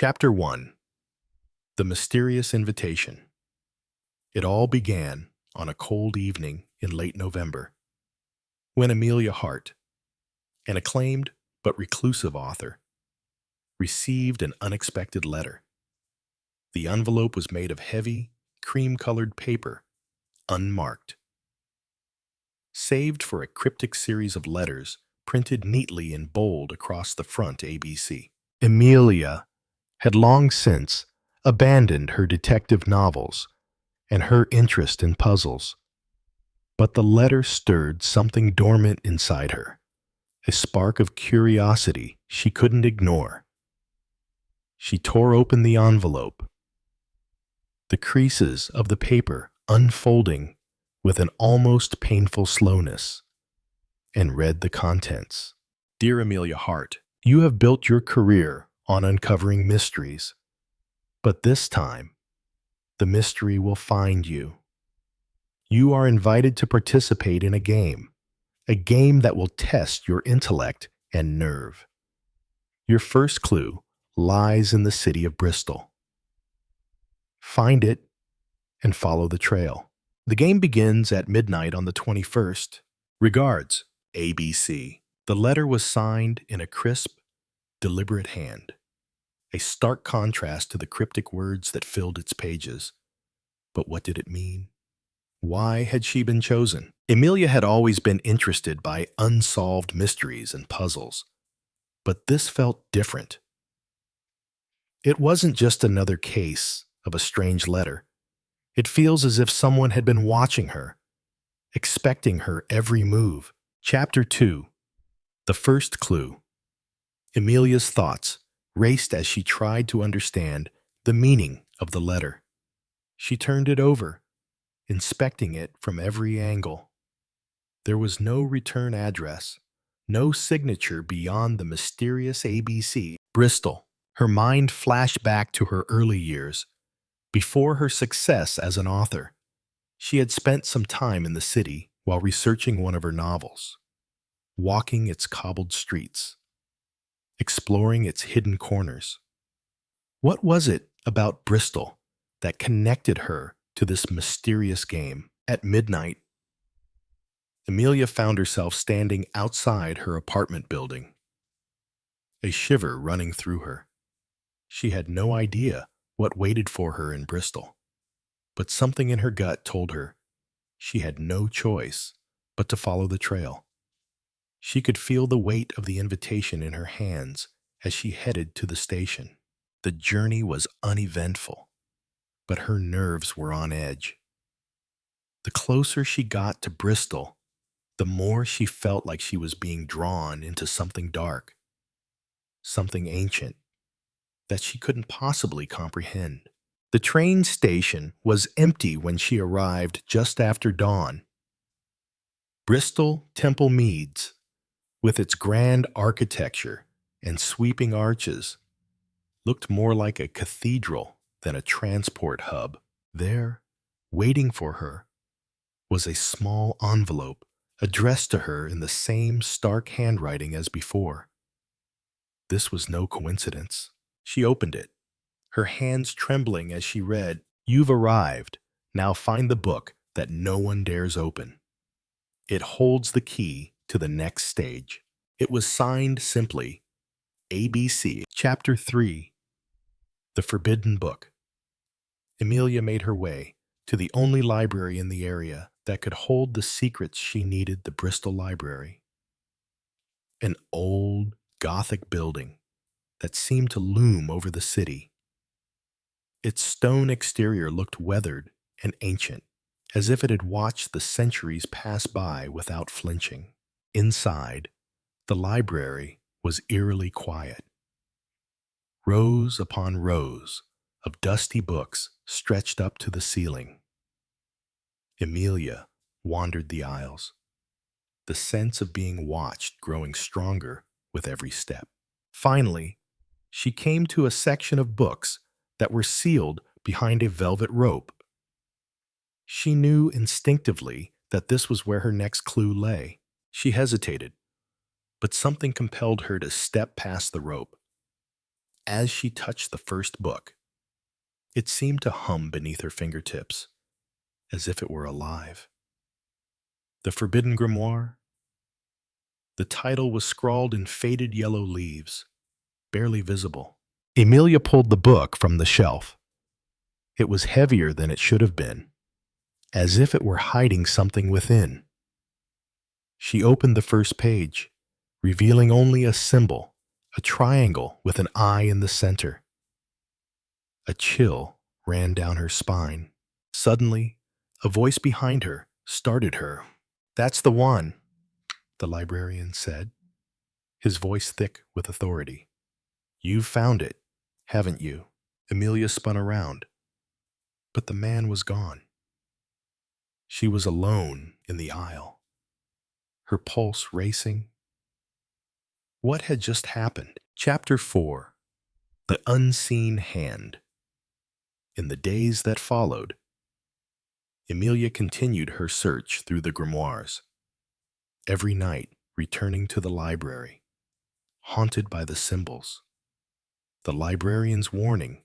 Chapter 1. The Mysterious Invitation. It all began on a cold evening in late November, when Amelia Hart, an acclaimed but reclusive author, received an unexpected letter. The envelope was made of heavy, cream-colored paper, unmarked, saved for a cryptic series of letters printed neatly in bold across the front ABC. Amelia had long since abandoned her detective novels and her interest in puzzles. But the letter stirred something dormant inside her, a spark of curiosity she couldn't ignore. She tore open the envelope, the creases of the paper unfolding with an almost painful slowness, and read the contents. Dear Amelia Hart, you have built your career on uncovering mysteries, but this time, the mystery will find you. You are invited to participate in a game that will test your intellect and nerve. Your first clue lies in the city of Bristol. Find it and follow the trail. The game begins at midnight on the 21st. Regards, ABC. The letter was signed in a crisp, deliberate hand, a stark contrast to the cryptic words that filled its pages. But what did it mean? Why had she been chosen? Amelia had always been interested by unsolved mysteries and puzzles, but this felt different. It wasn't just another case of a strange letter. It feels as if someone had been watching her, expecting her every move. Chapter 2. The First Clue. Amelia's thoughts raced as she tried to understand the meaning of the letter. She turned it over, inspecting it from every angle. There was no return address, no signature beyond the mysterious ABC. Bristol. Her mind flashed back to her early years, before her success as an author. She had spent some time in the city while researching one of her novels, walking its cobbled streets, exploring its hidden corners. What was it about Bristol that connected her to this mysterious game? At midnight, Amelia found herself standing outside her apartment building, a shiver running through her. She had no idea what waited for her in Bristol, but something in her gut told her she had no choice but to follow the trail. She could feel the weight of the invitation in her hands as she headed to the station. The journey was uneventful, but her nerves were on edge. The closer she got to Bristol, the more she felt like she was being drawn into something dark, something ancient, that she couldn't possibly comprehend. The train station was empty when she arrived just after dawn. Bristol Temple Meads, with its grand architecture and sweeping arches, looked more like a cathedral than a transport hub. There, waiting for her, was a small envelope addressed to her in the same stark handwriting as before. This was no coincidence. She opened it, her hands trembling as she read, "You've arrived. Now find the book that no one dares open. It holds the key to the next stage." It was signed simply, ABC. Chapter 3. The Forbidden Book. Amelia made her way to the only library in the area that could hold the secrets she needed: the Bristol Library. An old, Gothic building that seemed to loom over the city. Its stone exterior looked weathered and ancient, as if it had watched the centuries pass by without flinching. Inside, the library was eerily quiet. Rows upon rows of dusty books stretched up to the ceiling. Amelia wandered the aisles, the sense of being watched growing stronger with every step. Finally, she came to a section of books that were sealed behind a velvet rope. She knew instinctively that this was where her next clue lay. She hesitated, but something compelled her to step past the rope. As she touched the first book, it seemed to hum beneath her fingertips, as if it were alive. The Forbidden Grimoire? The title was scrawled in faded yellow leaves, barely visible. Emilia pulled the book from the shelf. It was heavier than it should have been, as if it were hiding something within. She opened the first page, revealing only a symbol, a triangle with an eye in the center. A chill ran down her spine. Suddenly, a voice behind her started her. "That's the one," the librarian said, his voice thick with authority. "You've found it, haven't you?" Emilia spun around, but the man was gone. She was alone in the aisle, her pulse racing. What had just happened? Chapter 4. The Unseen Hand. In the days that followed, Emilia continued her search through the grimoires, every night returning to the library, haunted by the symbols. The librarian's warning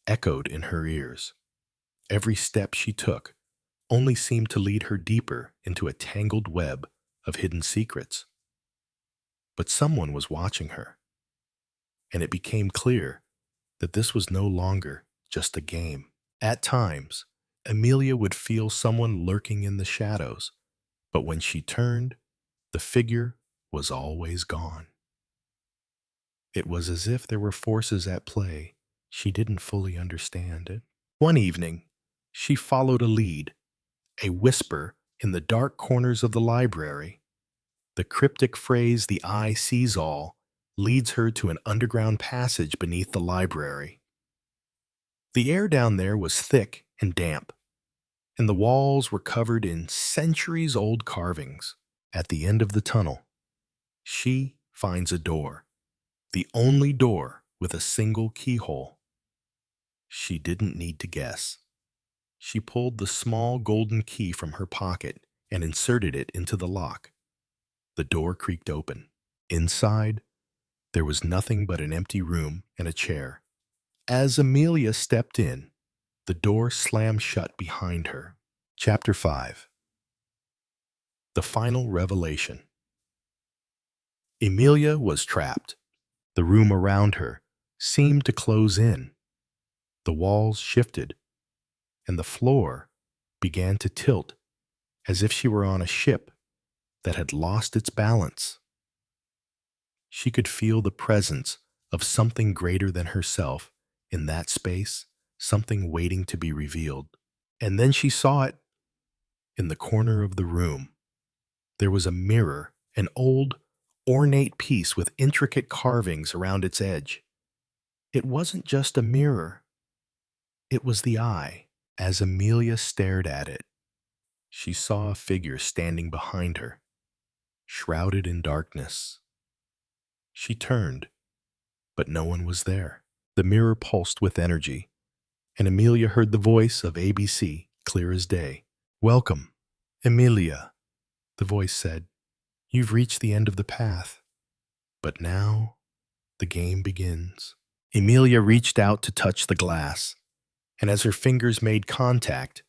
echoed in her ears. Every step she took only seemed to lead her deeper into a tangled web of hidden secrets. But someone was watching her, and it became clear that this was no longer just a game. At times, Emilia would feel someone lurking in the shadows, but when she turned, the figure was always gone. It was as if there were forces at play she didn't fully understand it. One evening, she followed a lead, a whisper in the dark corners of the library. The cryptic phrase, "the eye sees all," leads her to an underground passage beneath the library. The air down there was thick and damp, and the walls were covered in centuries-old carvings. At the end of the tunnel, she finds a door, the only door with a single keyhole. She didn't need to guess. She pulled the small golden key from her pocket and inserted it into the lock. The door creaked open. Inside, there was nothing but an empty room and a chair. As Emilia stepped in, the door slammed shut behind her. Chapter 5. The Final Revelation. Emilia was trapped. The room around her seemed to close in. The walls shifted, and the floor began to tilt as if she were on a ship that had lost its balance. She could feel the presence of something greater than herself in that space, something waiting to be revealed. And then she saw it. In the corner of the room, there was a mirror, an old, ornate piece with intricate carvings around its edge. It wasn't just a mirror. It was the eye. As Emilia stared at it, she saw a figure standing behind her, shrouded in darkness. She turned, but no one was there. The mirror pulsed with energy, and Emilia heard the voice of ABC clear as day. "Welcome, Emilia," the voice said. "You've reached the end of the path, but now the game begins." Emilia reached out to touch the glass, and as her fingers made contact,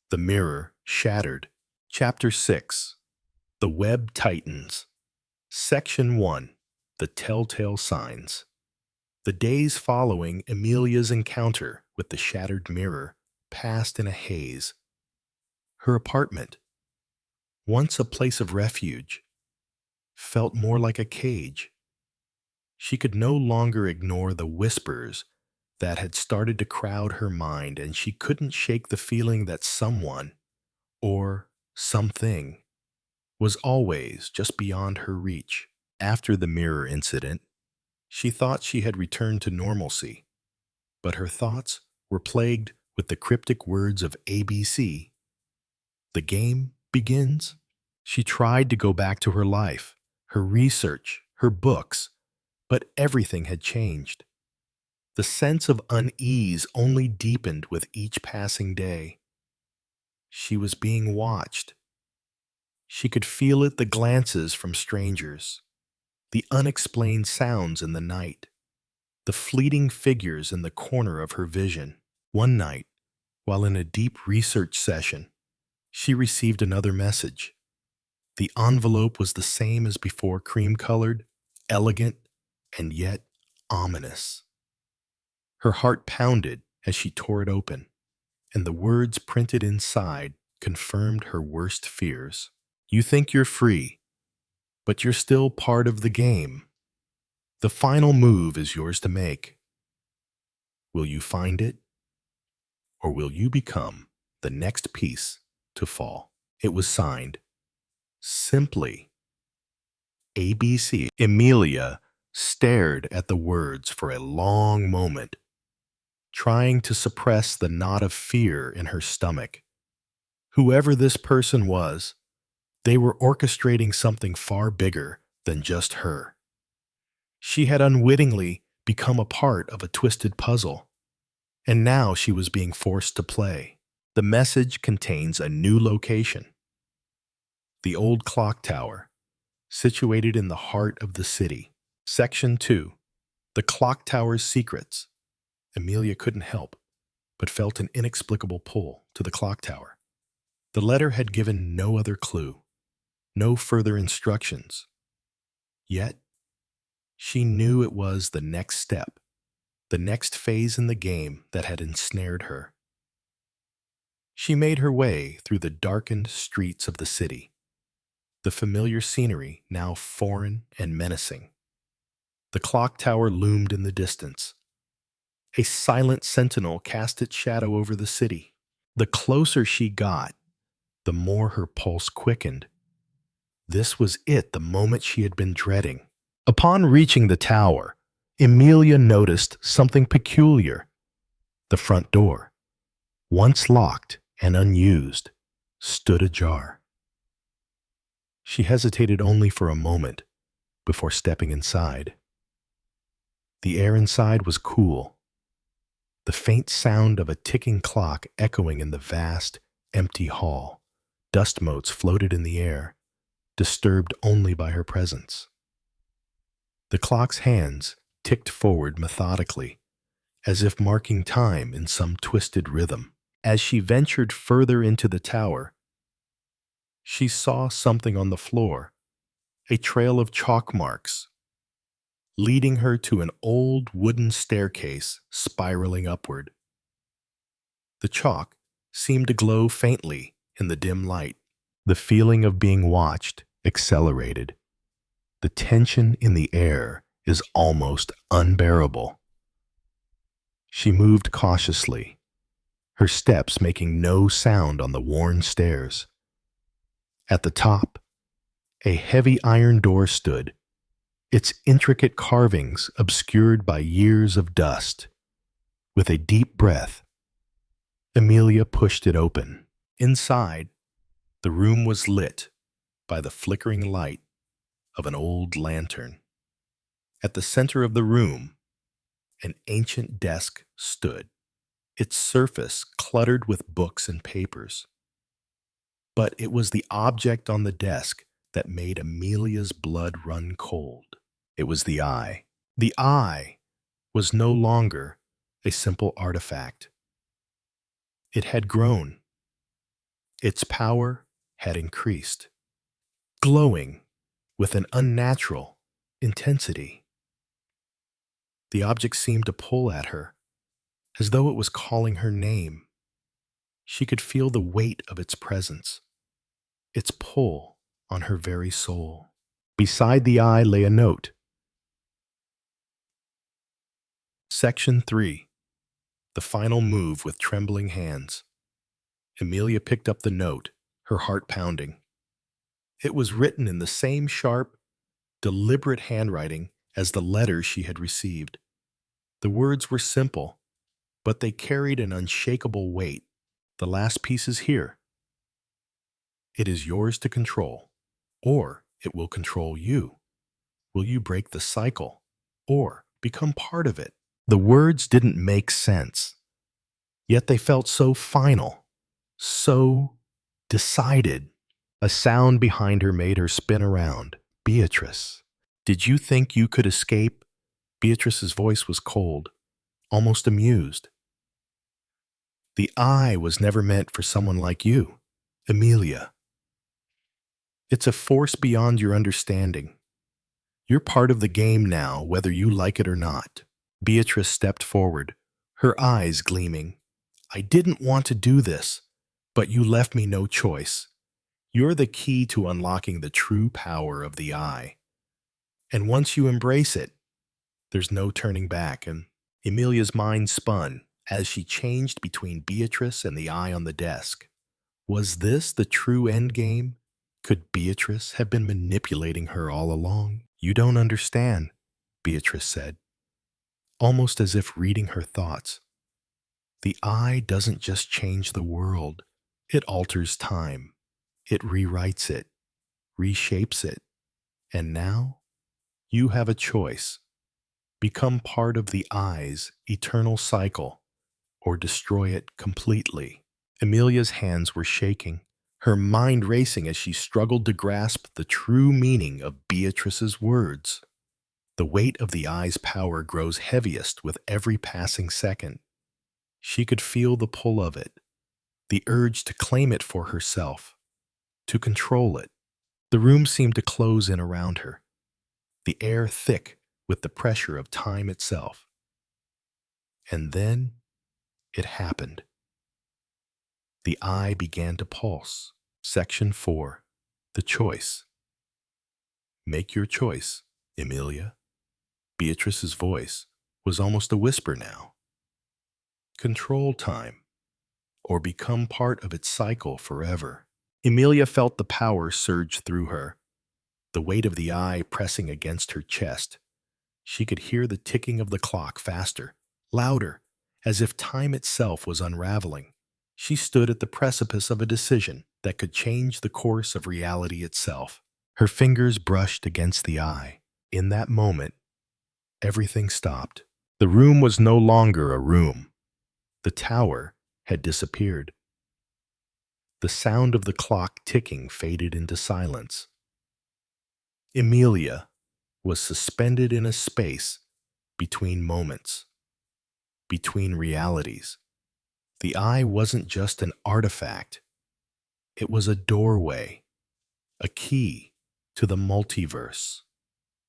the mirror shattered. Chapter 6. The Web Tightens. Section 1. The Telltale Signs. The days following Emilia's encounter with the shattered mirror passed in a haze. Her apartment, once a place of refuge, felt more like a cage. She could no longer ignore the whispers that had started to crowd her mind, and she couldn't shake the feeling that someone, or something, was always just beyond her reach. After the mirror incident, she thought she had returned to normalcy, but her thoughts were plagued with the cryptic words of ABC. The game begins. She tried to go back to her life, her research, her books, but everything had changed. The sense of unease only deepened with each passing day. She was being watched. She could feel it, the glances from strangers, the unexplained sounds in the night. the fleeting figures in the corner of her vision. One night, while in a deep research session, she received another message. The envelope was the same as before, cream-colored, elegant, and yet ominous. Her heart pounded as she tore it open, and the words printed inside confirmed her worst fears. You think you're free, but you're still part of the game. The final move is yours to make. Will you find it, or will you become the next piece to fall? It was signed, simply, ABC. Amelia stared at the words for a long moment, trying to suppress the knot of fear in her stomach. Whoever this person was, they were orchestrating something far bigger than just her. She had unwittingly become a part of a twisted puzzle, and now she was being forced to play. The message contains a new location. The old clock tower, situated in the heart of the city. Section 2. The clock tower's secrets. Amelia couldn't help, but felt an inexplicable pull to the clock tower. The letter had given no other clue, no further instructions. Yet, she knew it was the next step, the next phase in the game that had ensnared her. She made her way through the darkened streets of the city, the familiar scenery now foreign and menacing. The clock tower loomed in the distance. A silent sentinel cast its shadow over the city. The closer she got, the more her pulse quickened. This was it, the moment she had been dreading. Upon reaching the tower, Amelia noticed something peculiar. The front door, once locked and unused, stood ajar. She hesitated only for a moment before stepping inside. The air inside was cool, the faint sound of a ticking clock echoing in the vast, empty hall. Dust motes floated in the air, disturbed only by her presence. The clock's hands ticked forward methodically, as if marking time in some twisted rhythm. As she ventured further into the tower, she saw something on the floor, a trail of chalk marks, leading her to an old wooden staircase spiraling upward. The chalk seemed to glow faintly in the dim light. The feeling of being watched accelerated. The tension in the air is almost unbearable. She moved cautiously, her steps making no sound on the worn stairs. At the top, a heavy iron door stood, its intricate carvings obscured by years of dust. With a deep breath, Amelia pushed it open. Inside, the room was lit by the flickering light of an old lantern. At the center of the room, an ancient desk stood, its surface cluttered with books and papers. But it was the object on the desk that made Amelia's blood run cold. It was the eye. The eye was no longer a simple artifact. It had grown. Its power had increased, glowing with an unnatural intensity. The object seemed to pull at her, as though it was calling her name. She could feel the weight of its presence, its pull on her very soul. Beside the eye lay a note. Section 3. The final move with trembling hands. Amelia picked up the note, her heart pounding. It was written in the same sharp, deliberate handwriting as the letters she had received. The words were simple, but they carried an unshakable weight. The last piece is here. It is yours to control, or it will control you. Will you break the cycle, or become part of it? The words didn't make sense, yet they felt so final, so decided. A sound behind her made her spin around. Beatrice, did you think you could escape Beatrice's voice was cold, almost amused. The eye was never meant for someone like you, Amelia. It's a force beyond your understanding. You're part of the game now, whether you like it or not. Beatrice stepped forward, her eyes gleaming. I didn't want to do this, but you left me no choice. You're the key to unlocking the true power of the eye. And once you embrace it, there's no turning back. And Amelia's mind spun as she changed between Beatrice and the eye on the desk. Was this the true endgame? Could Beatrice have been manipulating her all along? You don't understand, Beatrice said, almost as if reading her thoughts. The eye doesn't just change the world, it alters time. It rewrites it, reshapes it. And now, you have a choice. Become part of the eye's eternal cycle, or destroy it completely. Amelia's hands were shaking, her mind racing as she struggled to grasp the true meaning of Beatrice's words. The weight of the eye's power grows heaviest with every passing second. She could feel the pull of it, the urge to claim it for herself, to control it. The room seemed to close in around her, the air thick with the pressure of time itself. And then it happened. The eye began to pulse. Section 4. The choice. Make your choice, Amelia. Beatrice's voice was almost a whisper now. Control time, or become part of its cycle forever. Amelia felt the power surge through her, the weight of the eye pressing against her chest. She could hear the ticking of the clock faster, louder, as if time itself was unraveling. She stood at the precipice of a decision that could change the course of reality itself. Her fingers brushed against the eye. In that moment, everything stopped. The room was no longer a room. The tower had disappeared. The sound of the clock ticking faded into silence. Amelia was suspended in a space between moments, between realities. The eye wasn't just an artifact. It was a doorway, a key to the multiverse,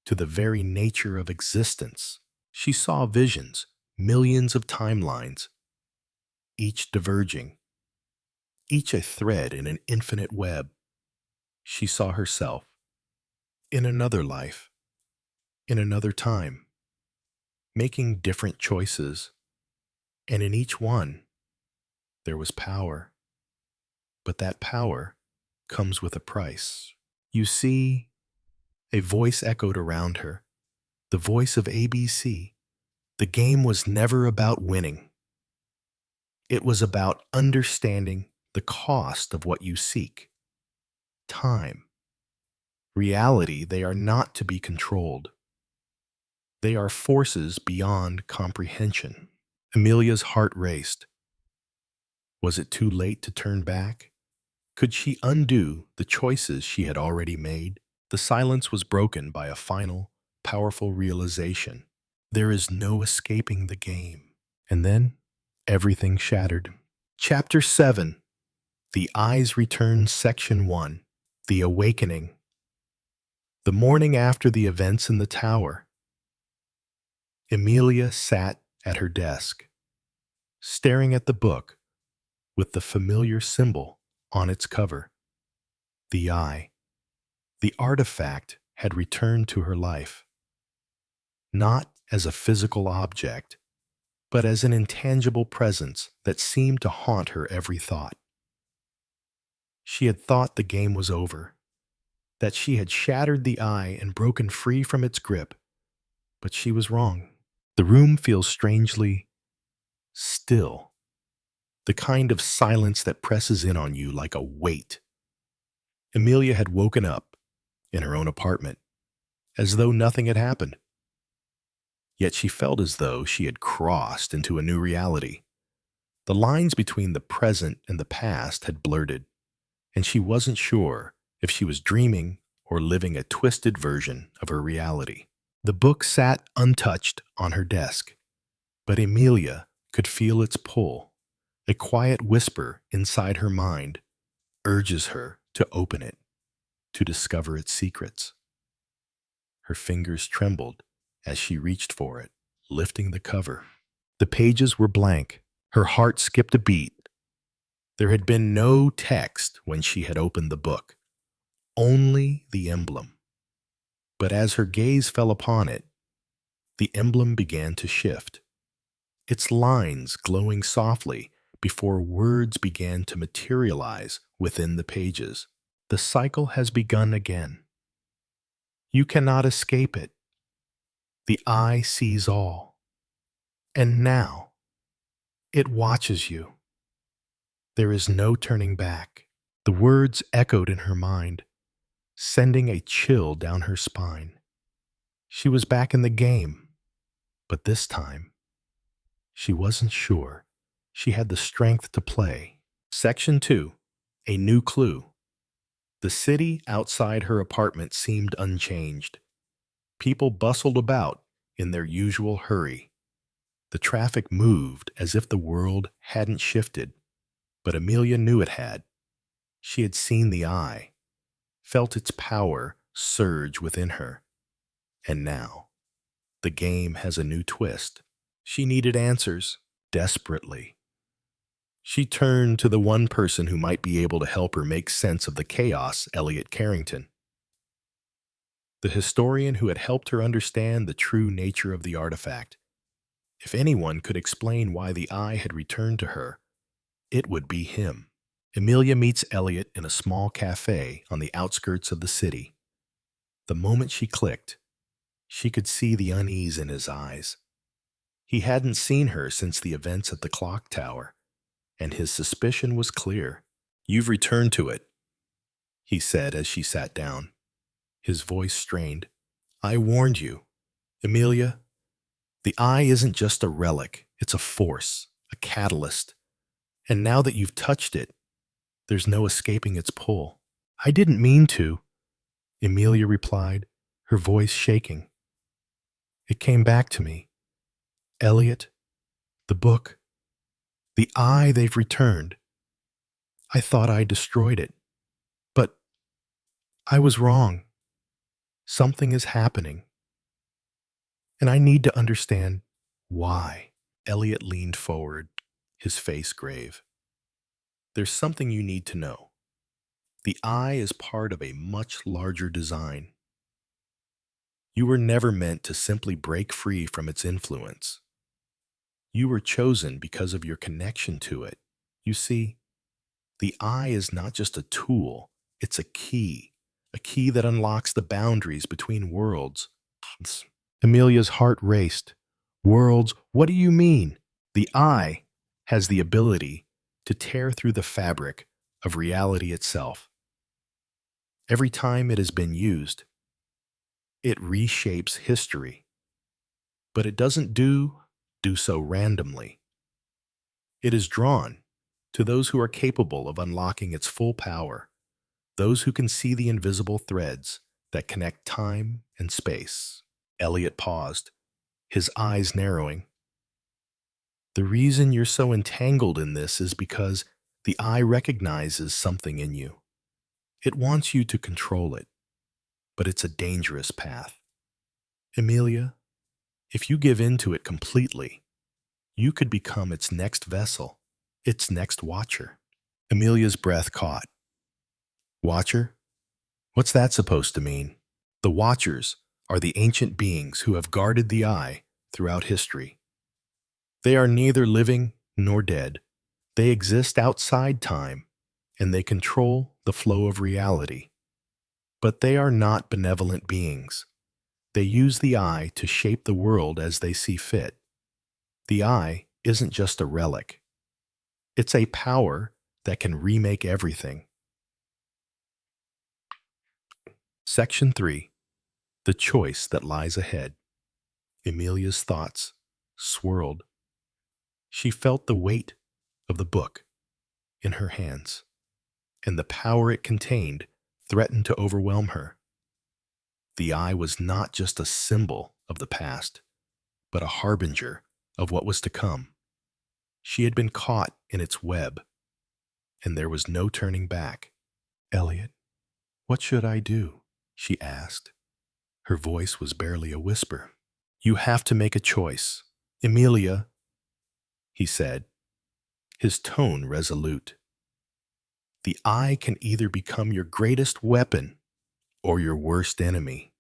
to the very nature of existence. She saw visions, millions of timelines, each diverging, each a thread in an infinite web. She saw herself in another life, in another time, making different choices, and in each one, there was power. But that power comes with a price. You see, a voice echoed around her, the voice of ABC. The game was never about winning. It was about understanding the cost of what you seek. Time. Reality, they are not to be controlled. They are forces beyond comprehension. Amelia's heart raced. Was it too late to turn back? Could she undo the choices she had already made? The silence was broken by a final, powerful realization. There is no escaping the game. And then, everything shattered. Chapter 7. The Eyes Return, Section 1. The Awakening. The morning after the events in the tower, Amelia sat at her desk, staring at the book with the familiar symbol on its cover. The eye, the artifact, had returned to her life, not as a physical object, but as an intangible presence that seemed to haunt her every thought. She had thought the game was over, that she had shattered the eye and broken free from its grip, but she was wrong. The room feels strangely still, the kind of silence that presses in on you like a weight. Amelia had woken up in her own apartment, as though nothing had happened. Yet she felt as though she had crossed into a new reality. The lines between the present and the past had blurred, and she wasn't sure if she was dreaming or living a twisted version of her reality. The book sat untouched on her desk, but Amelia could feel its pull. A quiet whisper inside her mind urges her to open it, to discover its secrets. Her fingers trembled as she reached for it, lifting the cover. The pages were blank. Her heart skipped a beat. There had been no text when she had opened the book, only the emblem. But as her gaze fell upon it, the emblem began to shift, its lines glowing softly before words began to materialize within the pages. The cycle has begun again. You cannot escape it. The eye sees all. And now, it watches you. There is no turning back. The words echoed in her mind, sending a chill down her spine. She was back in the game, but this time, she wasn't sure she had the strength to play. Section 2. A new clue. The city outside her apartment seemed unchanged. People bustled about in their usual hurry. The traffic moved as if the world hadn't shifted, but Amelia knew it had. She had seen the eye, felt its power surge within her. And now, the game has a new twist. She needed answers, desperately. She turned to the one person who might be able to help her make sense of the chaos, Elliot Carrington. The historian who had helped her understand the true nature of the artifact. If anyone could explain why the eye had returned to her, it would be him. Amelia meets Elliot in a small cafe on the outskirts of the city. The moment she clicked, she could see the unease in his eyes. He hadn't seen her since the events at the clock tower, and his suspicion was clear. "You've returned to it," he said as she sat down. His voice strained. "I warned you, Amelia. The eye isn't just a relic, it's a force, a catalyst. And now that you've touched it, there's no escaping its pull." "I didn't mean to," Amelia replied, her voice shaking. "It came back to me. Elliot, the book, the eye they've returned. I thought I destroyed it. But I was wrong. Something is happening. And I need to understand why." Elliot leaned forward, his face grave. "There's something you need to know. The eye is part of a much larger design. You were never meant to simply break free from its influence. You were chosen because of your connection to it. You see, the eye is not just a tool, it's a key that unlocks the boundaries between worlds." Amelia's heart raced. "Worlds? What do you mean?" "The eye has the ability to tear through the fabric of reality itself. Every time it has been used, it reshapes history. But it doesn't do so randomly. It is drawn to those who are capable of unlocking its full power, those who can see the invisible threads that connect time and space." Elliot paused, his eyes narrowing. "The reason you're so entangled in this is because the eye recognizes something in you. It wants you to control it, but it's a dangerous path. Amelia, if you give in to it completely, you could become its next vessel, its next watcher." Amelia's breath caught. "Watcher? What's that supposed to mean?" "The Watchers are the ancient beings who have guarded the eye throughout history. They are neither living nor dead. They exist outside time, and they control the flow of reality. But they are not benevolent beings. They use the eye to shape the world as they see fit. The eye isn't just a relic. It's a power that can remake everything." Section 3. The choice that lies ahead. Amelia's thoughts swirled. She felt the weight of the book in her hands, and the power it contained threatened to overwhelm her. The eye was not just a symbol of the past, but a harbinger of what was to come. She had been caught in its web, and there was no turning back. "Elliot, what should I do?" she asked. Her voice was barely a whisper. "You have to make a choice. Emilia," he said, his tone resolute. "The eye can either become your greatest weapon or your worst enemy.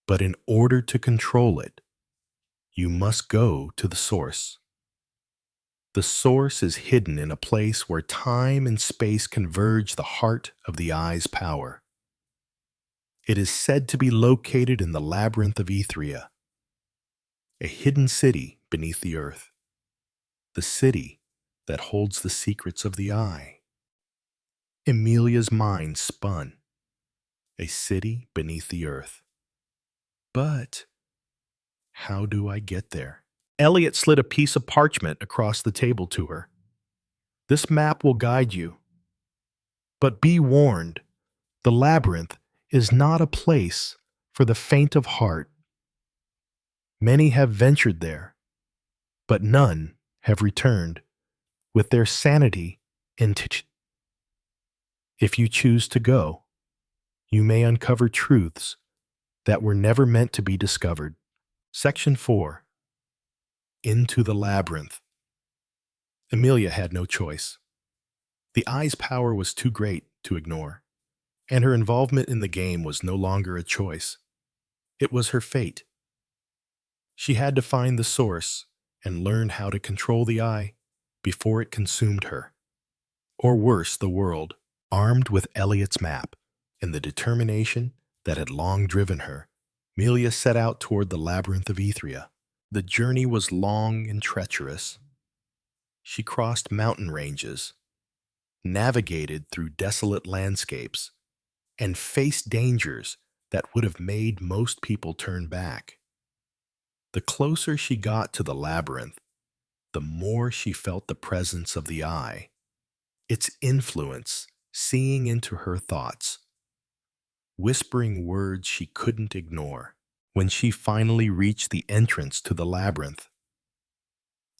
But in order to control it, you must go to the source. The source is hidden in a place where time and space converge, the heart of the eye's power. It is said to be located in the labyrinth of Ethria, a hidden city beneath the earth, the city that holds the secrets of the eye." Emilia's mind spun. A city beneath the earth. But how do I get there? Elliot slid a piece of parchment across the table to her. "This map will guide you. But be warned, the labyrinth is not a place for the faint of heart. Many have ventured there, but none have returned with their sanity intact. If you choose to go, you may uncover truths that were never meant to be discovered." Section 4. Into the labyrinth. Emilia had no choice. The eye's power was too great to ignore, and her involvement in the game was no longer a choice. It was her fate. She had to find the source and learn how to control the eye before it consumed her, or worse, the world. Armed with Elliot's map and the determination that had long driven her, Emilia set out toward the labyrinth of Ethria. The journey was long and treacherous. She crossed mountain ranges, navigated through desolate landscapes, and faced dangers that would have made most people turn back. The closer she got to the labyrinth, the more she felt the presence of the eye, its influence seeing into her thoughts, whispering words she couldn't ignore. When she finally reached the entrance to the labyrinth,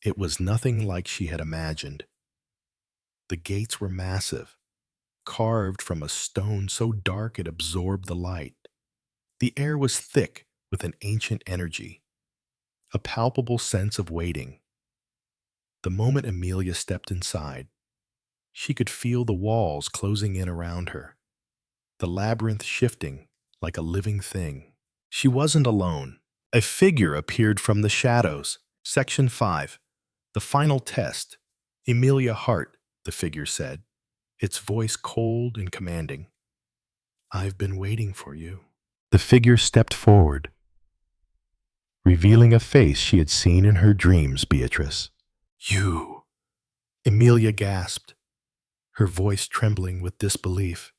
it was nothing like she had imagined. The gates were massive, carved from a stone so dark it absorbed the light. The air was thick with an ancient energy, a palpable sense of waiting. The moment Emilia stepped inside, she could feel the walls closing in around her, the labyrinth shifting like a living thing. She wasn't alone. A figure appeared from the shadows. Section 5. The final test. "Emilia Hart," the figure said, its voice cold and commanding. "I've been waiting for you." The figure stepped forward, revealing a face she had seen in her dreams. "Beatrice." "You?" Emilia gasped, her voice trembling with disbelief.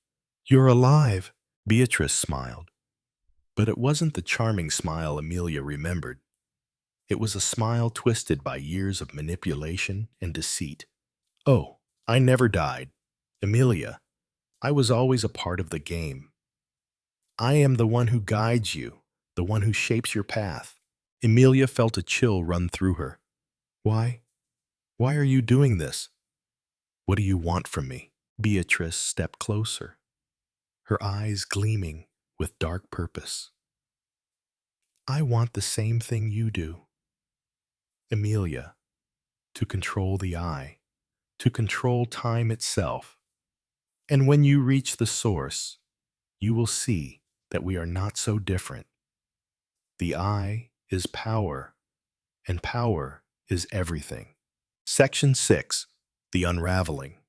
"You're alive." Beatrice smiled. But it wasn't the charming smile Emilia remembered. It was a smile twisted by years of manipulation and deceit. "Oh, I never died. Emilia, I was always a part of the game. I am the one who guides you, the one who shapes your path." Emilia felt a chill run through her. Why? Why are you doing this? What do you want from me?" Beatrice stepped closer, her eyes gleaming with dark purpose. "I want the same thing you do, Emilia, to control the eye, to control time itself. And when you reach the source, you will see that we are not so different. The eye is power, and power is everything." Section 6. The Unraveling.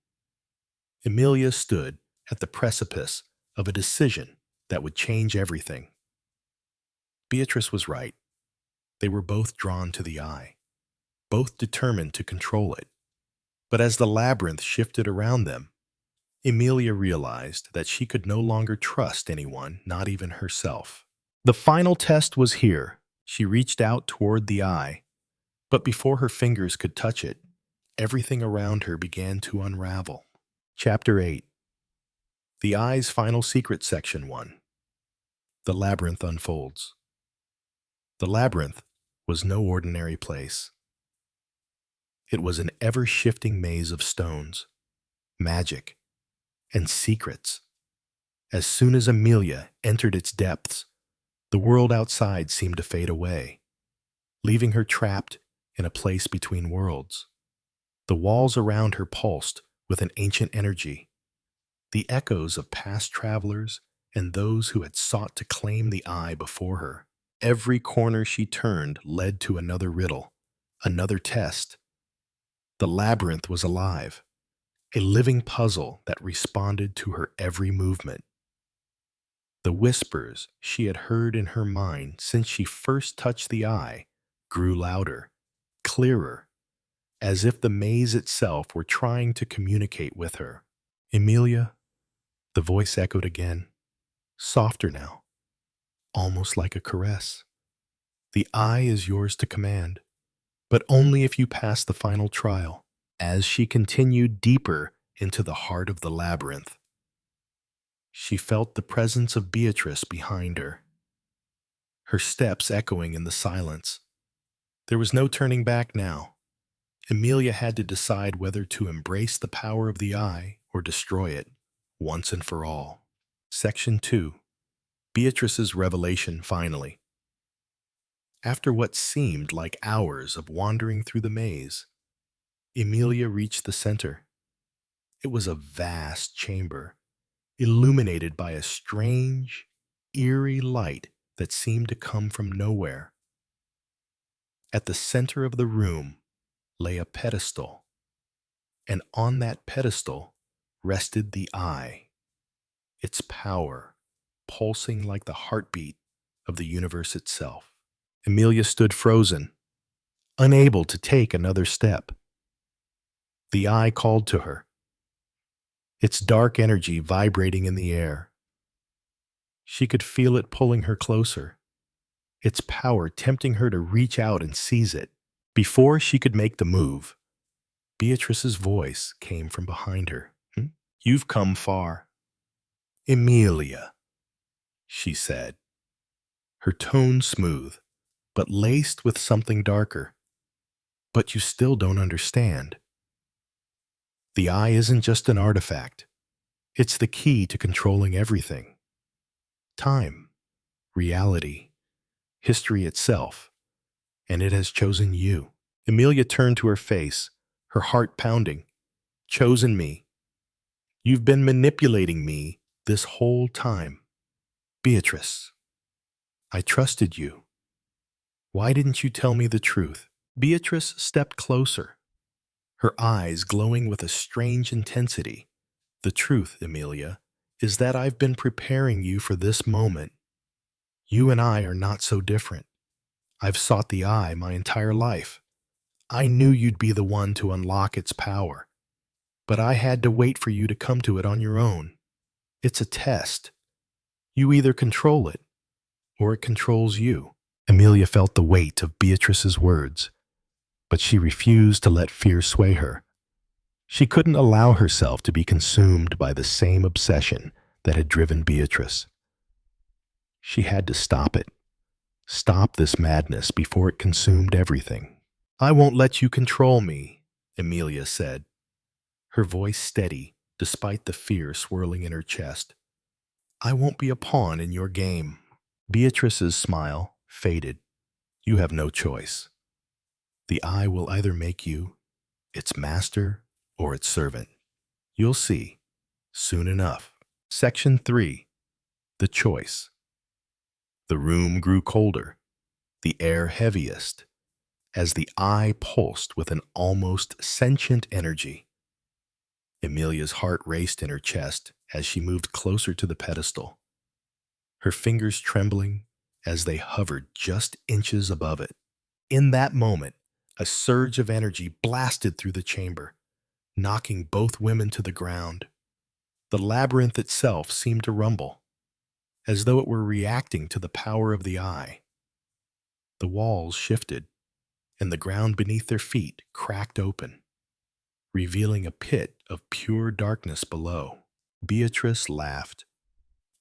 Emilia stood at the precipice of a decision that would change everything. Beatrice was right. They were both drawn to the eye, both determined to control it. But as the labyrinth shifted around them, Emilia realized that she could no longer trust anyone, not even herself. The final test was here. She reached out toward the eye, but before her fingers could touch it, everything around her began to unravel. Chapter 8. The Eye's Final Secret. Section 1. The labyrinth unfolds. The labyrinth was no ordinary place. It was an ever-shifting maze of stones, magic, and secrets. As soon as Amelia entered its depths, the world outside seemed to fade away, leaving her trapped in a place between worlds. The walls around her pulsed with an ancient energy, the echoes of past travelers and those who had sought to claim the eye before her. Every corner she turned led to another riddle, another test. The labyrinth was alive, a living puzzle that responded to her every movement. The whispers she had heard in her mind since she first touched the eye grew louder, clearer, as if the maze itself were trying to communicate with her. "Amelia," the voice echoed again, softer now, almost like a caress. "The eye is yours to command, but only if you pass the final trial." As she continued deeper into the heart of the labyrinth, she felt the presence of Beatrice behind her, her steps echoing in the silence. There was no turning back now. Amelia had to decide whether to embrace the power of the eye or destroy it, once and for all. Section 2. Beatrice's revelation finally. After what seemed like hours of wandering through the maze, Amelia reached the center. It was a vast chamber, illuminated by a strange, eerie light that seemed to come from nowhere. At the center of the room lay a pedestal, and on that pedestal rested the eye, its power pulsing like the heartbeat of the universe itself. Amelia stood frozen, unable to take another step. The eye called to her, its dark energy vibrating in the air. She could feel it pulling her closer, its power tempting her to reach out and seize it. Before she could make the move, Beatrice's voice came from behind her. "You've come far." "Amelia," she said, her tone smooth, but laced with something darker. "But you still don't understand. The eye isn't just an artifact. It's the key to controlling everything. Time, reality, history itself. And it has chosen you." Amelia turned to her face, her heart pounding. "Chosen me. You've been manipulating me this whole time. Beatrice, I trusted you. Why didn't you tell me the truth?" Beatrice stepped closer, her eyes glowing with a strange intensity. "The truth, Amelia, is that I've been preparing you for this moment. You and I are not so different. I've sought the eye my entire life. I knew you'd be the one to unlock its power, but I had to wait for you to come to it on your own. It's a test. You either control it, or it controls you." Amelia felt the weight of Beatrice's words, but she refused to let fear sway her. She couldn't allow herself to be consumed by the same obsession that had driven Beatrice. She had to stop it. Stop this madness before it consumed everything. "I won't let you control me," Amelia said, her voice steady despite the fear swirling in her chest. "I won't be a pawn in your game." Beatrice's smile faded. "You have no choice. The eye will either make you its master or its servant. You'll see, soon enough." Section 3. The Choice. The room grew colder, the air heaviest, as the eye pulsed with an almost sentient energy. Amelia's heart raced in her chest as she moved closer to the pedestal, her fingers trembling as they hovered just inches above it. In that moment, a surge of energy blasted through the chamber, knocking both women to the ground. The labyrinth itself seemed to rumble, as though it were reacting to the power of the eye. The walls shifted, and the ground beneath their feet cracked open, revealing a pit of pure darkness below. Beatrice laughed,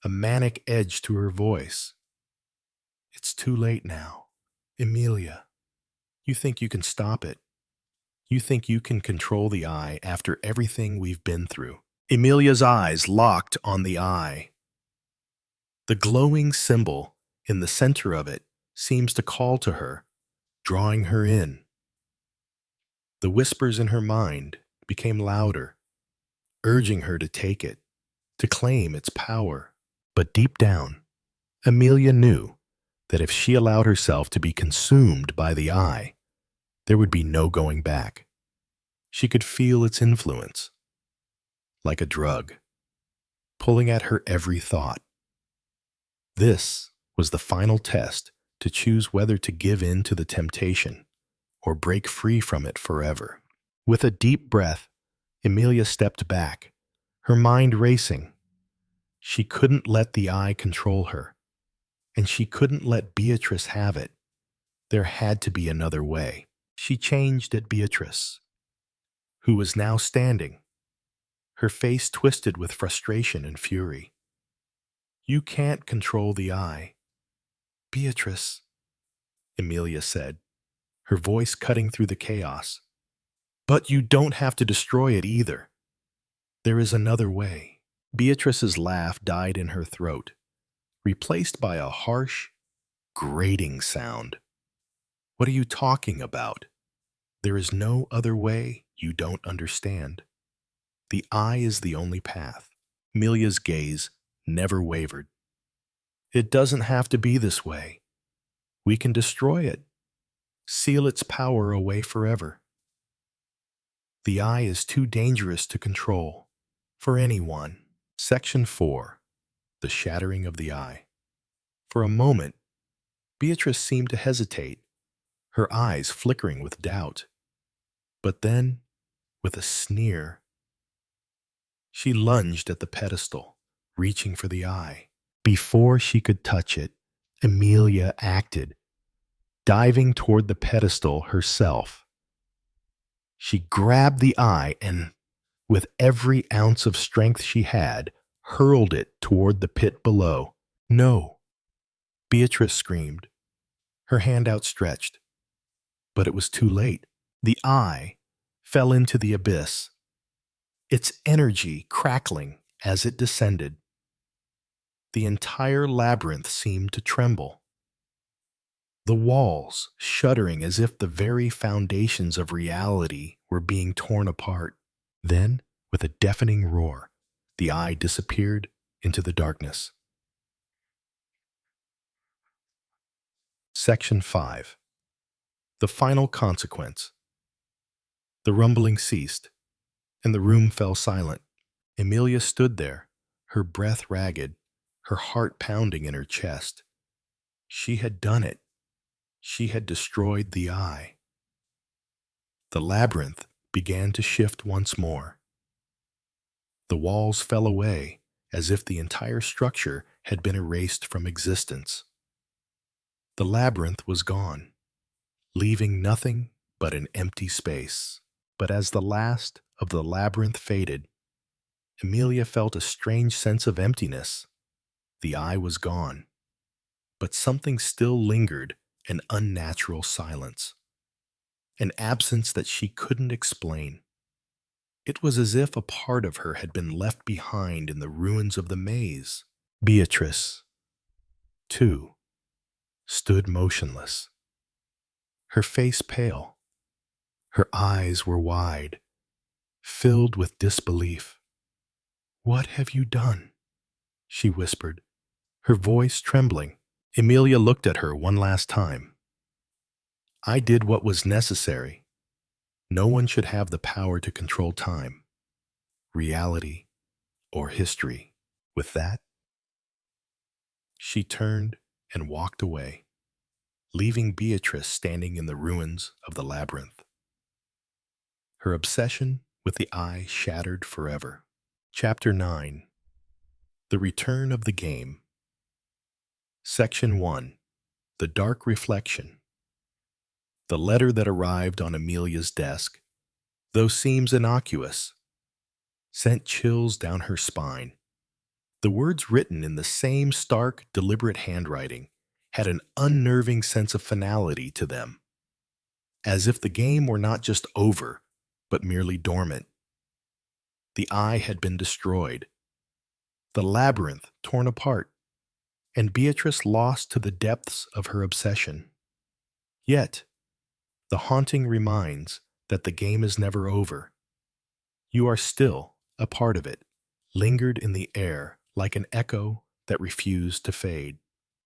a manic edge to her voice. It's too late now. Amelia, you think you can stop it? You think you can control the eye after everything we've been through? Amelia's eyes locked on the eye. The glowing symbol in the center of it seems to call to her, drawing her in. The whispers in her mind became louder, urging her to take it, to claim its power. But deep down, Amelia knew that if she allowed herself to be consumed by the eye, there would be no going back. She could feel its influence, like a drug, pulling at her every thought. This was the final test to choose whether to give in to the temptation or break free from it forever. With a deep breath, Amelia stepped back, her mind racing. She couldn't let the eye control her, and she couldn't let Beatrice have it. There had to be another way. She changed at Beatrice, who was now standing, her face twisted with frustration and fury. You can't control the eye. Beatrice, Amelia said, her voice cutting through the chaos. But you don't have to destroy it either. There is another way. Beatrice's laugh died in her throat, replaced by a harsh, grating sound. What are you talking about? There is no other way. You don't understand. The eye is the only path. Amelia's gaze never wavered. It doesn't have to be this way. We can destroy it, seal its power away forever. The eye is too dangerous to control for anyone. Section 4. The Shattering of the Eye. For a moment, Beatrice seemed to hesitate, her eyes flickering with doubt. But then, with a sneer, she lunged at the pedestal, reaching for the eye. Before she could touch it, Amelia acted, diving toward the pedestal herself. She grabbed the eye and, with every ounce of strength she had, hurled it toward the pit below. No, Beatrice screamed, her hand outstretched. But it was too late. The eye fell into the abyss, its energy crackling as it descended. The entire labyrinth seemed to tremble, the walls shuddering as if the very foundations of reality were being torn apart. Then, with a deafening roar, the eye disappeared into the darkness. Section 5. The Final Consequence. The rumbling ceased, and the room fell silent. Amelia stood there, her breath ragged, her heart pounding in her chest. She had done it. She had destroyed the eye. The labyrinth began to shift once more. The walls fell away as if the entire structure had been erased from existence. The labyrinth was gone, leaving nothing but an empty space. But as the last of the labyrinth faded, Amelia felt a strange sense of emptiness. The eye was gone, but something still lingered, an unnatural silence, an absence that she couldn't explain. It was as if a part of her had been left behind in the ruins of the maze. Beatrice, too, stood motionless, her face pale. Her eyes were wide, filled with disbelief. "What have you done?" she whispered, her voice trembling. Amelia looked at her one last time. "I did what was necessary. No one should have the power to control time, reality, or history." With that, she turned and walked away, leaving Beatrice standing in the ruins of the labyrinth, her obsession with the eye shattered forever. Chapter 9. The Return of the Game. Section 1. The Dark Reflection. The letter that arrived on Amelia's desk, though seems innocuous, sent chills down her spine. The words written in the same stark, deliberate handwriting had an unnerving sense of finality to them, as if the game were not just over, but merely dormant. The eye had been destroyed, the labyrinth torn apart, and Beatrice lost to the depths of her obsession. Yet, the haunting reminds that the game is never over. You are still a part of it, lingered in the air like an echo that refused to fade.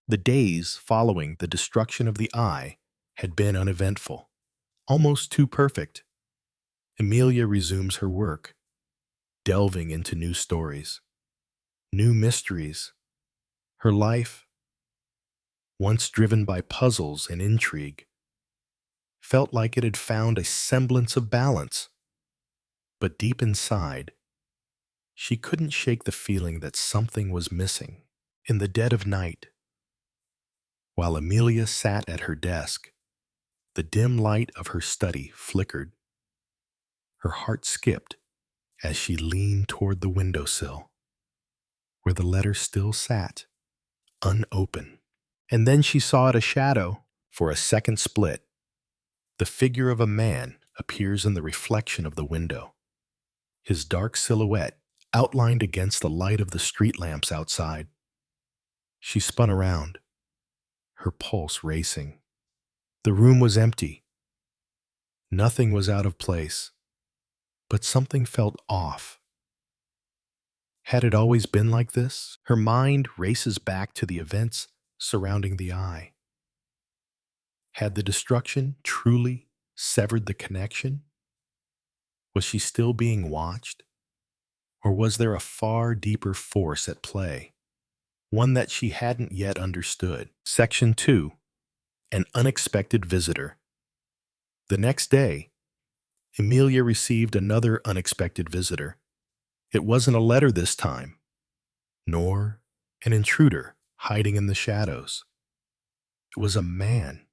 The days following the destruction of the eye had been uneventful, almost too perfect. Amelia resumes her work, delving into new stories, new mysteries. Her life, once driven by puzzles and intrigue, felt like it had found a semblance of balance. But deep inside, she couldn't shake the feeling that something was missing. In the dead of night, while Amelia sat at her desk, the dim light of her study flickered. Her heart skipped as she leaned toward the windowsill, where the letter still sat, unopened. And then she saw it a shadow. For a second split, the figure of a man appears in the reflection of the window, his dark silhouette outlined against the light of the street lamps outside. She spun around, her pulse racing. The room was empty. Nothing was out of place, but something felt off. Had it always been like this? Her mind races back to the events surrounding the eye. Had the destruction truly severed the connection? Was she still being watched? Or was there a far deeper force at play, one that she hadn't yet understood? Section 2. An unexpected visitor. The next day, Amelia received another unexpected visitor. It wasn't a letter this time, nor an intruder hiding in the shadows. It was a man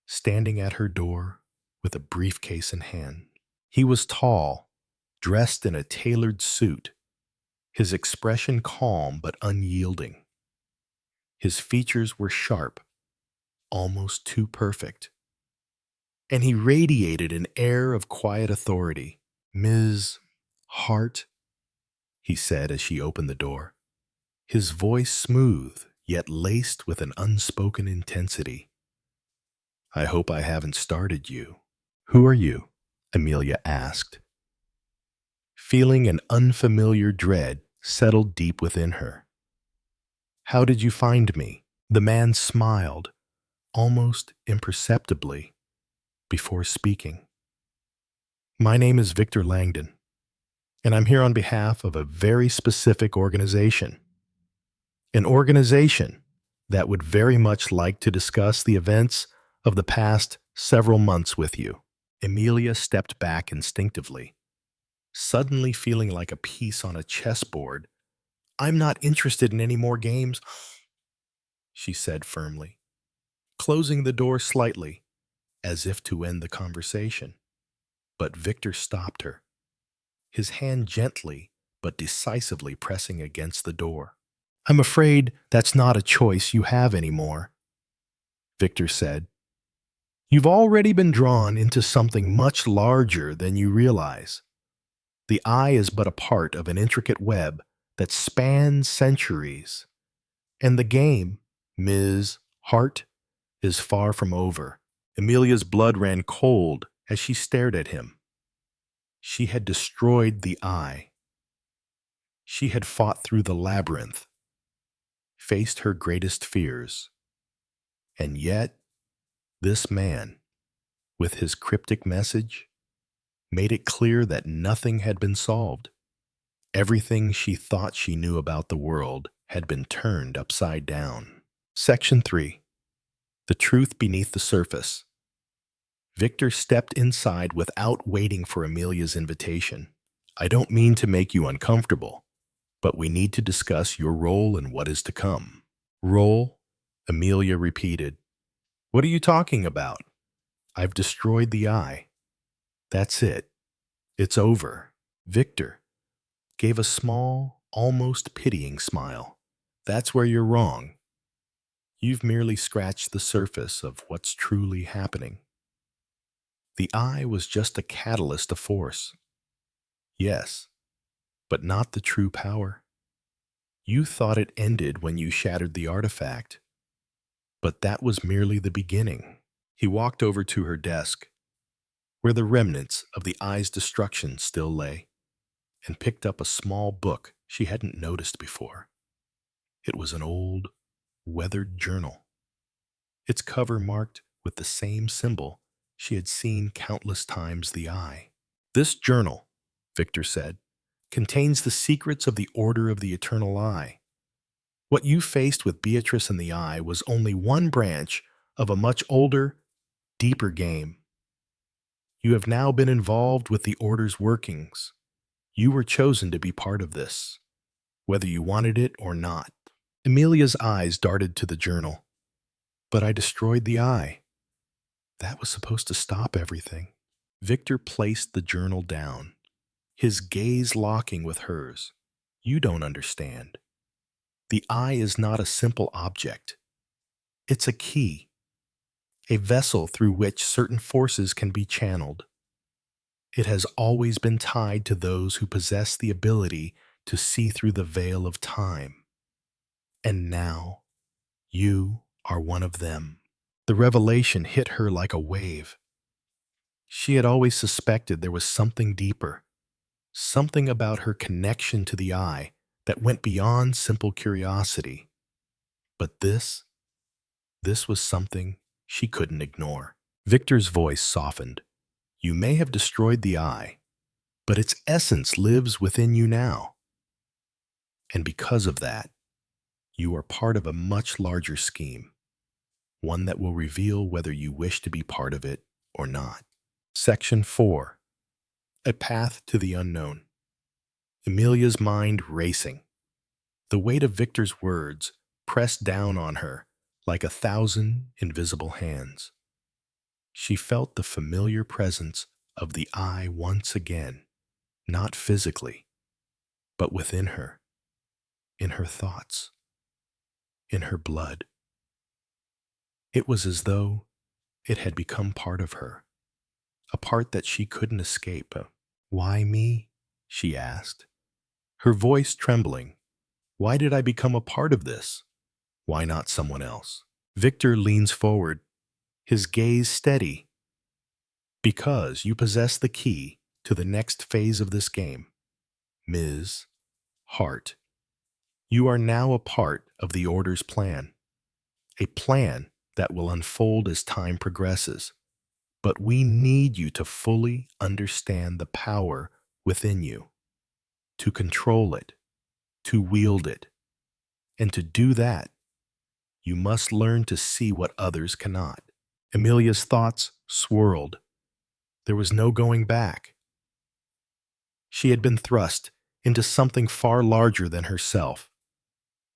standing at her door with a briefcase in hand. He was tall, dressed in a tailored suit, his expression calm but unyielding. His features were sharp, almost too perfect, and he radiated an air of quiet authority. "Ms. Hart," he said as she opened the door, his voice smooth yet laced with an unspoken intensity. "I hope I haven't started you." "Who are you?" Amelia asked. Feeling an unfamiliar dread settled deep within her. "How did you find me?" The man smiled, almost imperceptibly, before speaking. "My name is Victor Langdon, and I'm here on behalf of a very specific organization. An organization that would very much like to discuss the events of the past several months with you." Amelia stepped back instinctively, suddenly feeling like a piece on a chessboard. "I'm not interested in any more games," she said firmly, closing the door slightly, as if to end the conversation. But Victor stopped her, his hand gently but decisively pressing against the door. "I'm afraid that's not a choice you have anymore," Victor said. "You've already been drawn into something much larger than you realize. The eye is but a part of an intricate web that spans centuries, and the game, Ms. Hart, is far from over." Amelia's blood ran cold as she stared at him. She had destroyed the eye. She had fought through the labyrinth, faced her greatest fears. And yet, this man, with his cryptic message, made it clear that nothing had been solved. Everything she thought she knew about the world had been turned upside down. Section 3. The truth beneath the surface. Victor stepped inside without waiting for Amelia's invitation. "I don't mean to make you uncomfortable, but we need to discuss your role and what is to come." "Role?" Amelia repeated. "What are you talking about?" "I've destroyed the eye. That's it. It's over." Victor gave a small, almost pitying smile. That's where you're wrong. You've merely scratched the surface of what's truly happening. The eye was just a catalyst of force. Yes, but not the true power. You thought it ended when you shattered the artifact, but that was merely the beginning. He walked over to her desk, where the remnants of the eye's destruction still lay, and picked up a small book she hadn't noticed before. It was an old, weathered journal, its cover marked with the same symbol she had seen countless times: the eye. This journal, Victor said, contains the secrets of the Order of the Eternal Eye. What you faced with Beatrice and the eye was only one branch of a much older, deeper game. You have now been involved with the Order's workings. You were chosen to be part of this, whether you wanted it or not. Amelia's eyes darted to the journal. But I destroyed the eye. That was supposed to stop everything. Victor placed the journal down, his gaze locking with hers. You don't understand. The eye is not a simple object. It's a key, a vessel through which certain forces can be channeled. It has always been tied to those who possess the ability to see through the veil of time. And now, you are one of them. The revelation hit her like a wave. She had always suspected there was something deeper, something about her connection to the eye that went beyond simple curiosity. But this was something she couldn't ignore. Victor's voice softened. You may have destroyed the eye, but its essence lives within you now. And because of that, you are part of a much larger scheme, one that will reveal whether you wish to be part of it or not. Section 4. A Path to the Unknown. Amelia's mind racing. The weight of Victor's words pressed down on her like 1,000 invisible hands. She felt the familiar presence of the eye once again, not physically, but within her, in her thoughts, in her blood. It was as though it had become part of her, a part that she couldn't escape. Why me? She asked, her voice trembling. Why did I become a part of this? Why not someone else? Victor leans forward, his gaze steady. Because you possess the key to the next phase of this game, Ms. Hart. You are now a part of the Order's plan, a plan that will unfold as time progresses. But we need you to fully understand the power within you, to control it, to wield it. And to do that, you must learn to see what others cannot. Amelia's thoughts swirled. There was no going back. She had been thrust into something far larger than herself,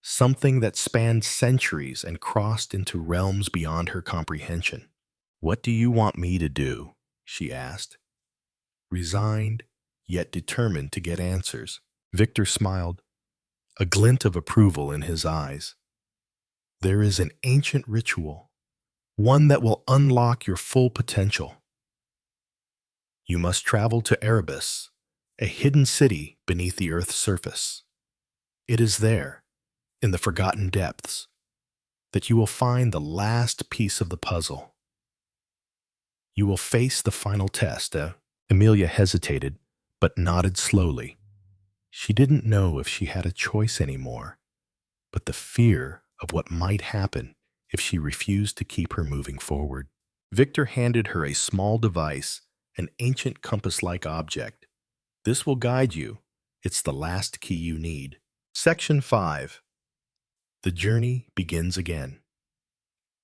something that spanned centuries and crossed into realms beyond her comprehension. What do you want me to do? She asked, resigned yet determined to get answers. Victor smiled, a glint of approval in his eyes. There is an ancient ritual, one that will unlock your full potential. You must travel to Erebus, a hidden city beneath the Earth's surface. It is there, in the forgotten depths, that you will find the last piece of the puzzle. You will face the final test. Amelia hesitated, but nodded slowly. She didn't know if she had a choice anymore, but the fear of what might happen if she refused to keep her moving forward. Victor handed her a small device, an ancient compass-like object. This will guide you. It's the last key you need. Section 5. The journey begins again.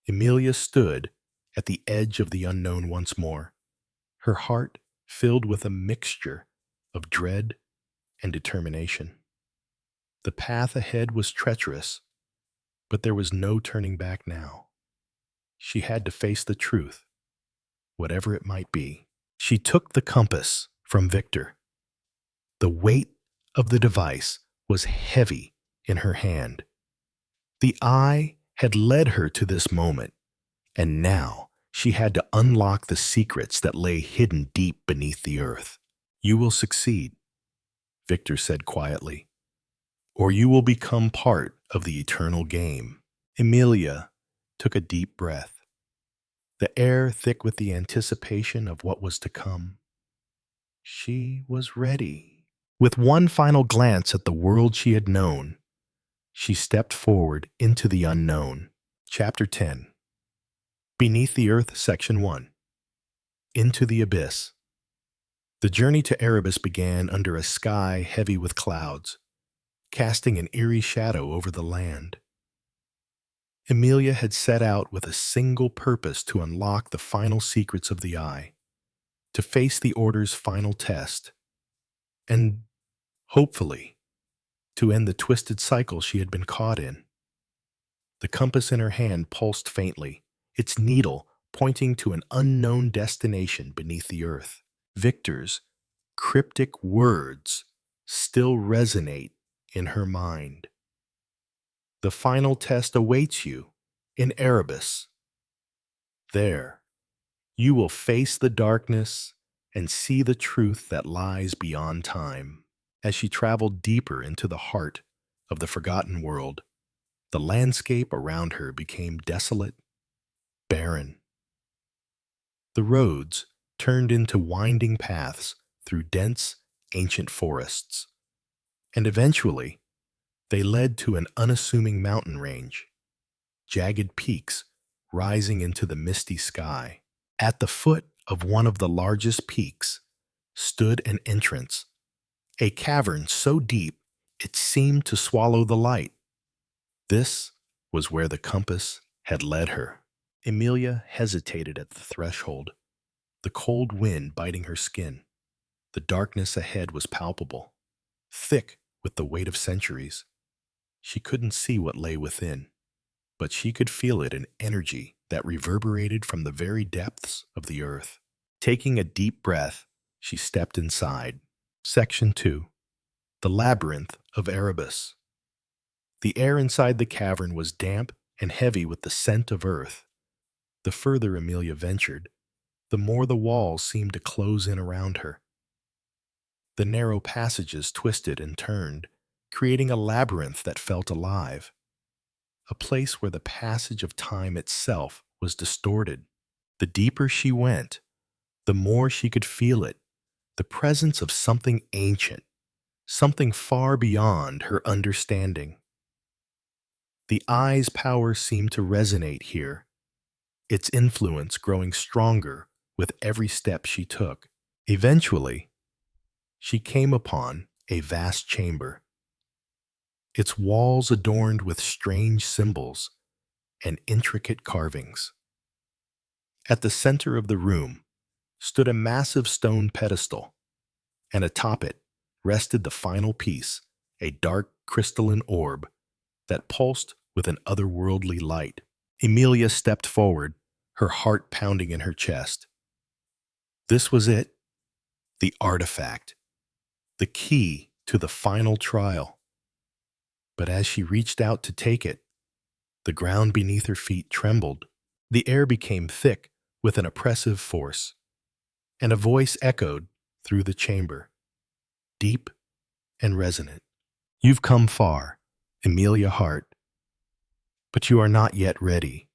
Amelia stood at the edge of the unknown once more, her heart filled with a mixture of dread and determination. The path ahead was treacherous, but there was no turning back now. She had to face the truth, whatever it might be. She took the compass from Victor. The weight of the device was heavy in her hand. The eye had led her to this moment, and now she had to unlock the secrets that lay hidden deep beneath the earth. "You will succeed," Victor said quietly, "or you will become part of the eternal game." Amelia took a deep breath, the air thick with the anticipation of what was to come. She was ready. With one final glance at the world she had known, she stepped forward into the unknown. Chapter 10. Beneath the Earth, Section 1. Into the Abyss. The journey to Erebus began under a sky heavy with clouds, casting an eerie shadow over the land. Amelia had set out with a single purpose: to unlock the final secrets of the eye, to face the Order's final test, and, hopefully, to end the twisted cycle she had been caught in. The compass in her hand pulsed faintly, its needle pointing to an unknown destination beneath the earth. Victor's cryptic words still resonate in her mind. "The final test awaits you in Erebus. There, you will face the darkness and see the truth that lies beyond time." As she traveled deeper into the heart of the forgotten world, the landscape around her became desolate, barren. The roads turned into winding paths through dense, ancient forests, and eventually they led to an unassuming mountain range, jagged peaks rising into the misty sky. At the foot of one of the largest peaks stood an entrance, a cavern so deep it seemed to swallow the light. This was where the compass had led her. Amelia hesitated at the threshold, the cold wind biting her skin. The darkness ahead was palpable, thick with the weight of centuries. She couldn't see what lay within, but she could feel it, an energy that reverberated from the very depths of the earth. Taking a deep breath, she stepped inside. Section 2. The Labyrinth of Erebus. The air inside the cavern was damp and heavy with the scent of earth. The further Amelia ventured, the more the walls seemed to close in around her. The narrow passages twisted and turned, creating a labyrinth that felt alive, a place where the passage of time itself was distorted. The deeper she went, the more she could feel it, the presence of something ancient, something far beyond her understanding. The eye's power seemed to resonate here, its influence growing stronger with every step she took. Eventually, she came upon a vast chamber, its walls adorned with strange symbols and intricate carvings. At the center of the room stood a massive stone pedestal, and atop it rested the final piece, a dark crystalline orb that pulsed with an otherworldly light. Amelia stepped forward, her heart pounding in her chest. This was it, the artifact, the key to the final trial. But as she reached out to take it, the ground beneath her feet trembled. The air became thick with an oppressive force, and a voice echoed through the chamber, deep and resonant. "You've come far, Amelia Hart, but you are not yet ready.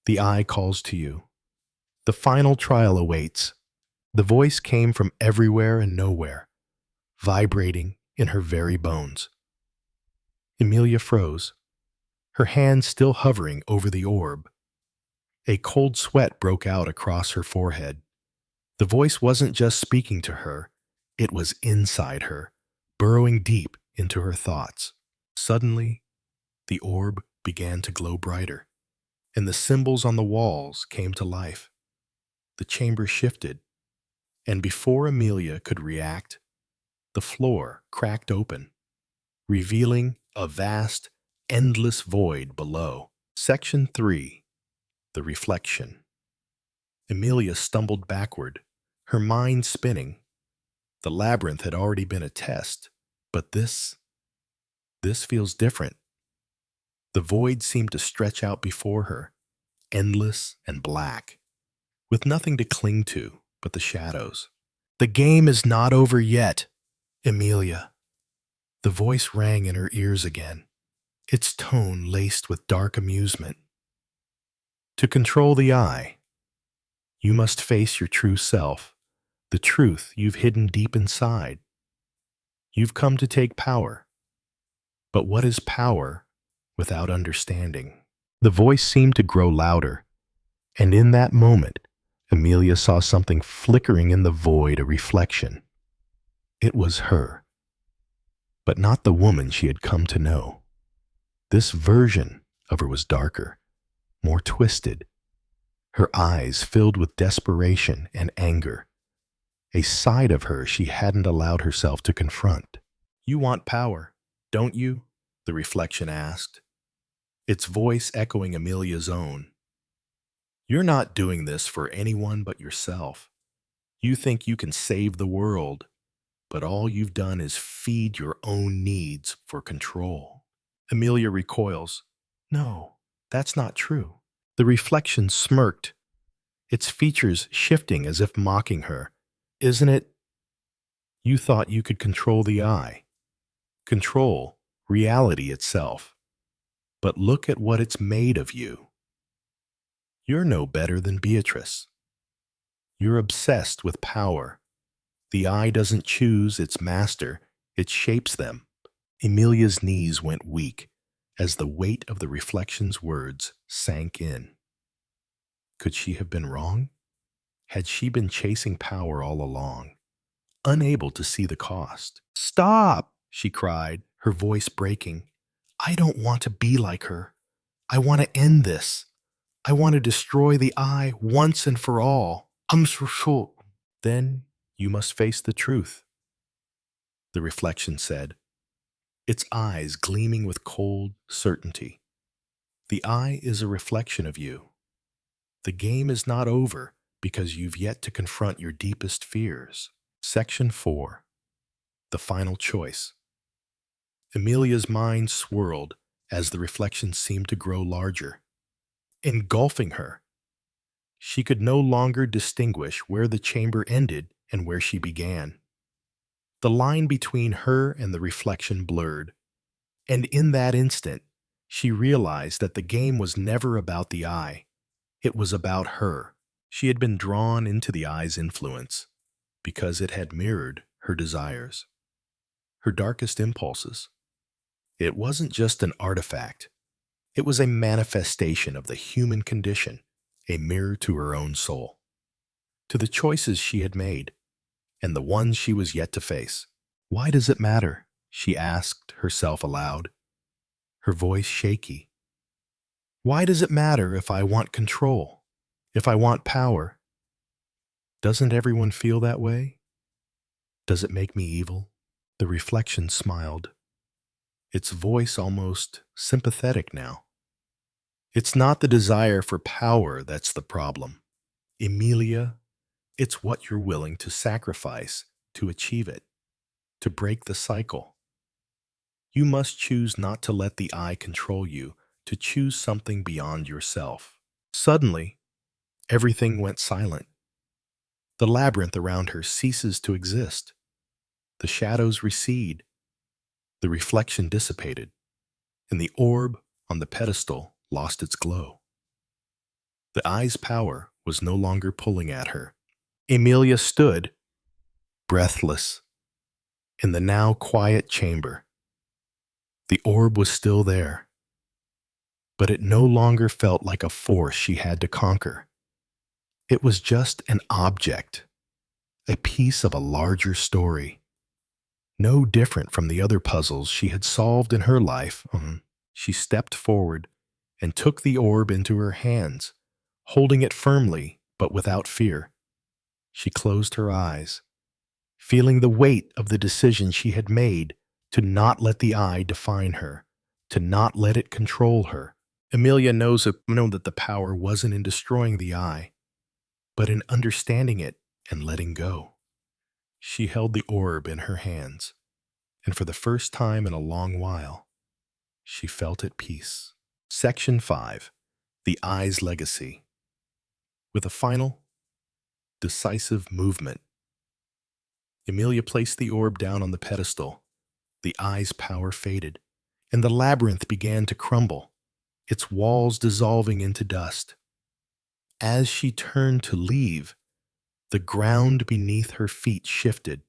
The eye calls to you. The final trial awaits." The voice came from everywhere and nowhere, vibrating in her very bones. Amelia froze, her hand still hovering over the orb. A cold sweat broke out across her forehead. The voice wasn't just speaking to her, it was inside her, burrowing deep into her thoughts. Suddenly, the orb began to glow brighter, and the symbols on the walls came to life. The chamber shifted, and before Amelia could react, the floor cracked open, revealing a vast, endless void below. Section 3. The Reflection. Amelia stumbled backward, her mind spinning. The labyrinth had already been a test, but this This feels different. The void seemed to stretch out before her, endless and black, with nothing to cling to but the shadows. The game is not over yet, Amelia. The voice rang in her ears again, its tone laced with dark amusement. To control the eye, you must face your true self, the truth you've hidden deep inside. You've come to take power. But what is power without understanding? The voice seemed to grow louder, and in that moment, Amelia saw something flickering in the void, a reflection. It was her, but not the woman she had come to know. This version of her was darker, more twisted, her eyes filled with desperation and anger, a side of her she hadn't allowed herself to confront. You want power, don't you? The reflection asked, its voice echoing Amelia's own. You're not doing this for anyone but yourself. You think you can save the world, but all you've done is feed your own needs for control. Amelia recoils. No, that's not true. The reflection smirked, its features shifting as if mocking her. Isn't it? You thought you could control the eye, control reality itself. But look at what it's made of you. You're no better than Beatrice. You're obsessed with power. The eye doesn't choose its master, it shapes them. Amelia's knees went weak as the weight of the reflection's words sank in. Could she have been wrong? Had she been chasing power all along, unable to see the cost? Stop, she cried, her voice breaking. I don't want to be like her. I want to end this. I want to destroy the eye once and for all. I'm so sure. Then you must face the truth, the reflection said, its eyes gleaming with cold certainty. The eye is a reflection of you. The game is not over because you've yet to confront your deepest fears. Section 4. The Final Choice. Amelia's mind swirled as the reflection seemed to grow larger, engulfing her. She could no longer distinguish where the chamber ended and where she began. The line between her and the reflection blurred, and in that instant, she realized that the game was never about the eye. It was about her. She had been drawn into the eye's influence because it had mirrored her desires, her darkest impulses. It wasn't just an artifact. It was a manifestation of the human condition, a mirror to her own soul, to the choices she had made, and the ones she was yet to face. Why does it matter? She asked herself aloud, her voice shaky. Why does it matter if I want control, if I want power? Doesn't everyone feel that way? Does it make me evil? The reflection smiled, its voice almost sympathetic now. It's not the desire for power that's the problem, Amelia. It's what you're willing to sacrifice to achieve it, to break the cycle. You must choose not to let the eye control you, to choose something beyond yourself. Suddenly, everything went silent. The labyrinth around her ceases to exist. The shadows recede. The reflection dissipated, and the orb on the pedestal lost its glow. The eye's power was no longer pulling at her. Amelia stood, breathless, in the now quiet chamber. The orb was still there, but it no longer felt like a force she had to conquer. It was just an object, a piece of a larger story, no different from the other puzzles she had solved in her life. She stepped forward and took the orb into her hands, holding it firmly but without fear. She closed her eyes, feeling the weight of the decision she had made to not let the eye define her, to not let it control her. Amelia knows that the power wasn't in destroying the eye, but in understanding it and letting go. She held the orb in her hands, and for the first time in a long while, she felt at peace. Section 5. The Eye's Legacy. With a final, decisive movement, Amelia placed the orb down on the pedestal. The eye's power faded, and the labyrinth began to crumble, its walls dissolving into dust. As she turned to leave, the ground beneath her feet shifted,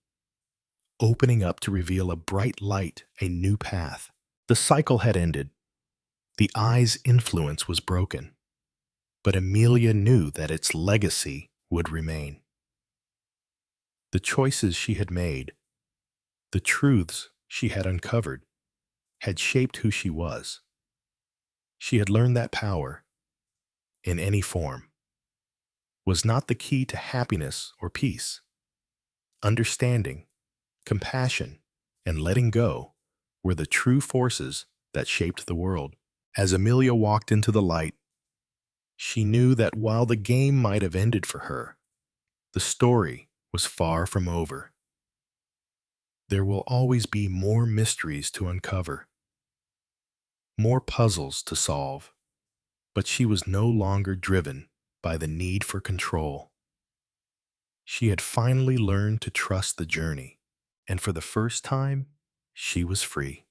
opening up to reveal a bright light, a new path. The cycle had ended. The eye's influence was broken, but Amelia knew that its legacy would remain. The choices she had made, the truths she had uncovered, had shaped who she was. She had learned that power, in any form, was not the key to happiness or peace. Understanding, compassion, and letting go were the true forces that shaped the world. As Amelia walked into the light, she knew that while the game might have ended for her, the story was far from over. There will always be more mysteries to uncover, more puzzles to solve, but she was no longer driven by the need for control. She had finally learned to trust the journey, and for the first time, she was free.